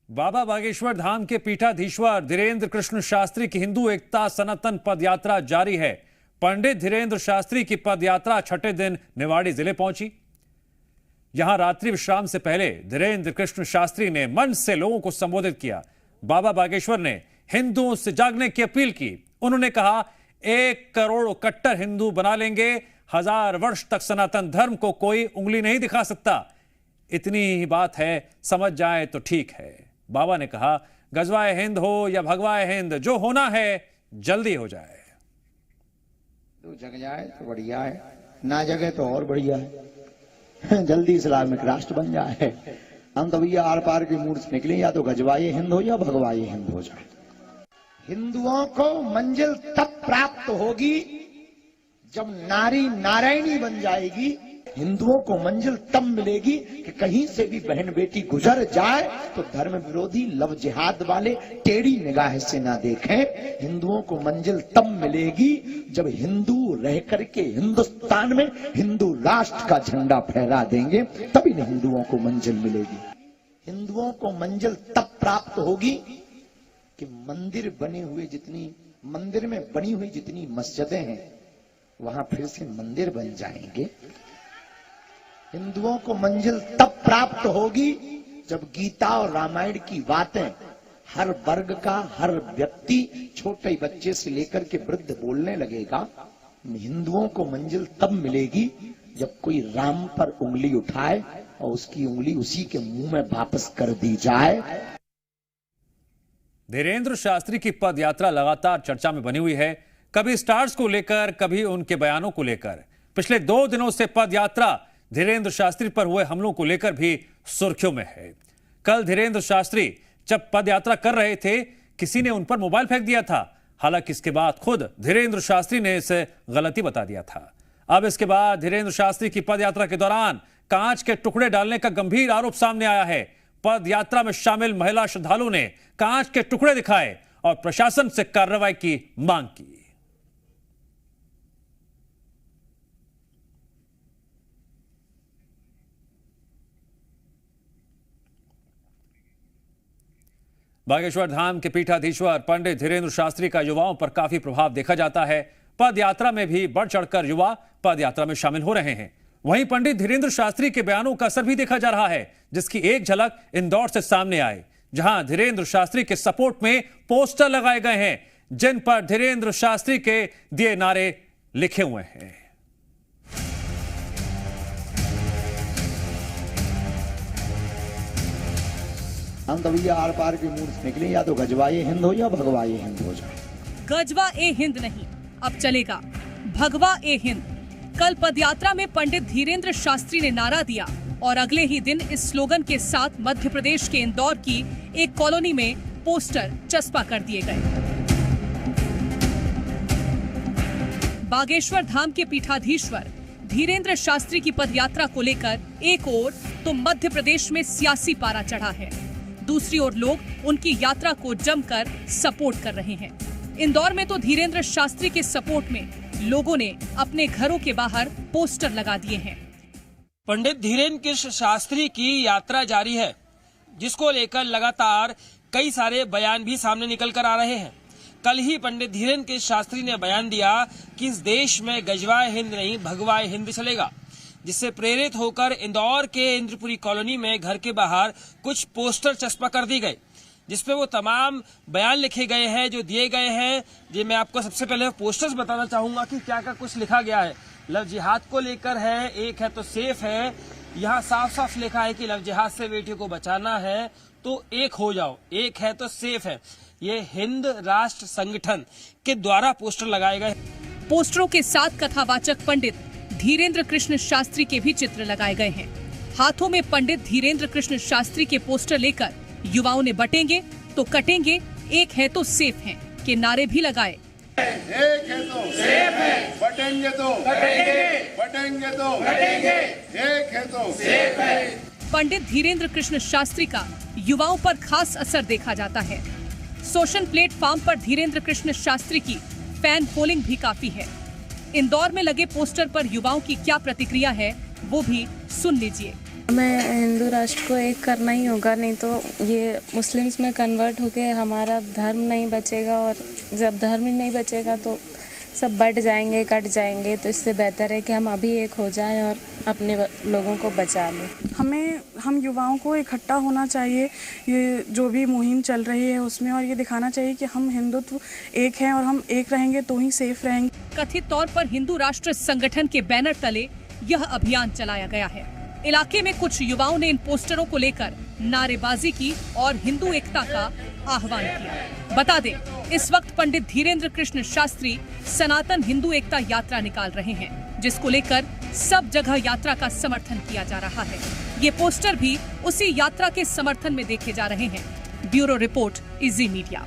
बाबा बागेश्वर धाम के पीठाधीश्वर धीरेन्द्र कृष्ण शास्त्री की हिंदू एकता सनातन पदयात्रा जारी है। पंडित धीरेन्द्र शास्त्री की पदयात्रा छठे दिन निवाड़ी जिले पहुंची। यहां रात्रि विश्राम से पहले धीरेन्द्र कृष्ण शास्त्री ने मंच से लोगों को संबोधित किया। बाबा बागेश्वर ने हिंदुओं से जागने की अपील की। उन्होंने कहा, 1 करोड़ कट्टर हिंदू बना लेंगे, 1000 वर्ष तक सनातन धर्म को कोई उंगली नहीं दिखा सकता। इतनी ही बात है, समझ जाए तो ठीक है। बाबा ने कहा, गजवाए हिंद हो या भगवाए हिंद, जो होना है जल्दी हो जाए। तो जग जाए तो बढ़िया है, ना जगे तो और बढ़िया है। जल्दी इस्लामिक राष्ट्र बन जाए। हम तो भैया आर पार की मूड से निकले, या तो गजवाए हिंद हो या भगवाए हिंद हो जाए। हिंदुओं को मंजिल तब प्राप्त होगी जब नारी नारायणी बन जाएगी। हिंदुओं को मंजिल तब मिलेगी कि कहीं से भी बहन बेटी गुजर जाए तो धर्म विरोधी लव जिहाद वाले टेढ़ी निगाह से ना देखें। हिंदुओं को मंजिल तब मिलेगी जब हिंदू रह करके हिंदुस्तान में हिंदू राष्ट्र का झंडा फहरा देंगे, तभी न हिंदुओं को मंजिल मिलेगी। हिंदुओं को मंजिल तब प्राप्त होगी कि मंदिर में बनी हुई जितनी मस्जिदें हैं वहां फिर से मंदिर बन जाएंगे। हिंदुओं को मंजिल तब प्राप्त होगी जब गीता और रामायण की बातें हर वर्ग का, हर व्यक्ति, छोटे बच्चे से लेकर के वृद्ध बोलने लगेगा। हिंदुओं को मंजिल तब मिलेगी जब कोई राम पर उंगली उठाए और उसकी उंगली उसी के मुंह में वापस कर दी जाए। धीरेन्द्र शास्त्री की पद यात्रा लगातार चर्चा में बनी हुई है, कभी स्टार्स को लेकर, कभी उनके बयानों को लेकर। पिछले 2 दिनों से पद यात्रा धीरेन्द्र शास्त्री पर हुए हमलों को लेकर भी सुर्खियों में है। कल धीरेन्द्र शास्त्री जब पद यात्रा कर रहे थे, किसी ने उन पर मोबाइल फेंक दिया था। हालांकि इसके बाद खुद धीरेन्द्र शास्त्री ने इसे गलती बता दिया था। अब इसके बाद धीरेन्द्र शास्त्री की पद यात्रा के दौरान कांच के टुकड़े डालने का गंभीर आरोप सामने आया है। पद यात्रा में शामिल महिला श्रद्धालुओं ने कांच के टुकड़े दिखाए और प्रशासन से कार्रवाई की मांग की। बागेश्वर धाम के पीठाधीश्वर पंडित धीरेन्द्र शास्त्री का युवाओं पर काफी प्रभाव देखा जाता है। पद यात्रा में भी बढ़ चढ़कर युवा पद यात्रा में शामिल हो रहे हैं। वहीं पंडित धीरेन्द्र शास्त्री के बयानों का असर भी देखा जा रहा है, जिसकी एक झलक इंदौर से सामने आई, जहां धीरेन्द्र शास्त्री के सपोर्ट में पोस्टर लगाए गए हैं, जिन पर धीरेन्द्र शास्त्री के दिए नारे लिखे हुए हैं। हम तो भैया आर पार की मूड से निकले, या तो गजवाए हिंद हो या भगवाए हिंद हो जाए। गजवा ए हिंद नहीं, अब चलेगा भगवा ए हिंद। कल पदयात्रा में पंडित धीरेन्द्र शास्त्री ने नारा दिया और अगले ही दिन इस स्लोगन के साथ मध्य प्रदेश के इंदौर की एक कॉलोनी में पोस्टर चस्पा कर दिए गए। बागेश्वर धाम के पीठाधीश्वर धीरेन्द्र शास्त्री की पदयात्रा को लेकर एक ओर तो मध्य प्रदेश में सियासी पारा चढ़ा है, दूसरी ओर लोग उनकी यात्रा को जमकर सपोर्ट कर रहे हैं। इंदौर में तो धीरेन्द्र शास्त्री के सपोर्ट में लोगों ने अपने घरों के बाहर पोस्टर लगा दिए हैं। पंडित धीरेन्द्र कृष्ण शास्त्री की यात्रा जारी है, जिसको लेकर लगातार कई सारे बयान भी सामने निकल कर आ रहे हैं। कल ही पंडित धीरेन्द्र कृष्ण शास्त्री ने बयान दिया कि इस देश में गजवाए हिंद नहीं भगवाए हिंद चलेगा, जिससे प्रेरित होकर इंदौर के इंद्रपुरी कॉलोनी में घर के बाहर कुछ पोस्टर चस्पा कर दी गए, जिसपे वो तमाम बयान लिखे गए हैं जो दिए गए हैं। जी मैं आपको सबसे पहले पोस्टर्स बताना चाहूंगा कि क्या क्या कुछ लिखा गया है। लव जिहाद को लेकर है, एक है तो सेफ है। यहाँ साफ साफ लिखा है कि लव जिहाद से बेटी को बचाना है तो एक हो जाओ, एक है तो सेफ है। ये हिंद राष्ट्र संगठन के द्वारा पोस्टर लगाए गए। पोस्टरों के साथ कथावाचक पंडित धीरेन्द्र कृष्ण शास्त्री के भी चित्र लगाए गए हैं। हाथों में पंडित धीरेन्द्र कृष्ण शास्त्री के पोस्टर लेकर युवाओं ने बटेंगे तो कटेंगे, एक है तो सेफ है के नारे भी लगाए। एक है तो सेफ है, बटेंगे तो कटेंगे, बटेंगे तो कटेंगे, एक है तो सेफ है। पंडित धीरेन्द्र कृष्ण शास्त्री का युवाओं पर खास असर देखा जाता है। सोशल प्लेटफॉर्म पर धीरेन्द्र कृष्ण शास्त्री की फैन फॉलोइंग भी काफी है। इंदौर में लगे पोस्टर पर युवाओं की क्या प्रतिक्रिया है, वो भी सुन लीजिए। हमें हिंदू राष्ट्र को एक करना ही होगा, नहीं तो ये मुस्लिम्स में कन्वर्ट होके हमारा धर्म नहीं बचेगा, और जब धर्म ही नहीं बचेगा तो सब बढ़ जाएंगे, कट जाएंगे। तो इससे बेहतर है कि हम अभी एक हो जाएं और अपने लोगों को बचा लें। हम युवाओं को इकट्ठा होना चाहिए, ये जो भी मुहिम चल रही है उसमें, और ये दिखाना चाहिए कि हम हिंदुत्व एक हैं और हम एक रहेंगे तो ही सेफ रहेंगे। कथित तौर पर हिंदू राष्ट्र संगठन के बैनर तले यह अभियान चलाया गया है। इलाके में कुछ युवाओं ने इन पोस्टरों को लेकर नारेबाजी की और हिंदू एकता का आह्वान किया। बता दें, इस वक्त पंडित धीरेन्द्र कृष्ण शास्त्री सनातन हिंदू एकता यात्रा निकाल रहे हैं, जिसको लेकर सब जगह यात्रा का समर्थन किया जा रहा है। ये पोस्टर भी उसी यात्रा के समर्थन में देखे जा रहे हैं। Bureau report, easy media.